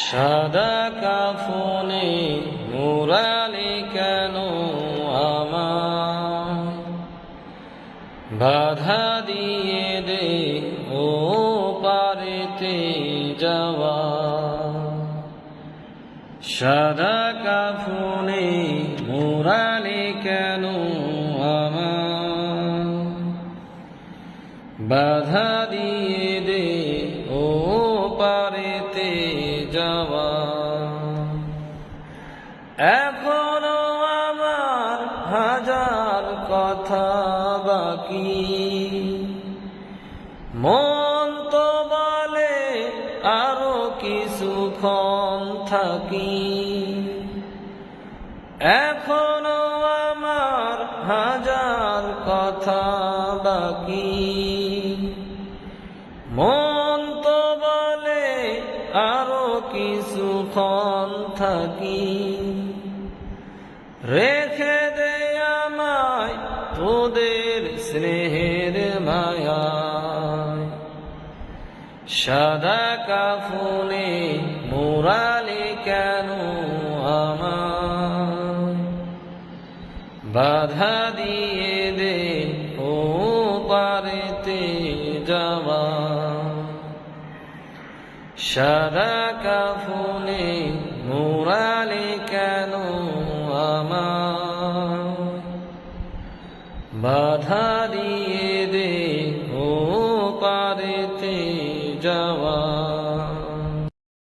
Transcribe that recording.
সাদা কাফনে মুরালি কেন আমার, বাধা দিয়ে দে ও পারেতে যাওয়া। সাদা কাফনে মুরালি কেন আমার, বাধা দিয়ে দে ও পারেতে যাওয়া। এখনো আমার হাজার কথা বাকি, মন তো বলে আরো কিছুক্ষণ থাকি। এখনো আমার হাজার কথা বাকি, মন তো বলে আরো কিছুক্ষণ থাকি। রেখে দে আমায় তোদের স্নেহের মায়ায়, সাদা কাফনে মুরালি কেন আমার, বাধা দিয়ে দে ও পারেতে যাওয়া। সাদা কাফনে মুরালি কেন আমার, বাধা দিয়ে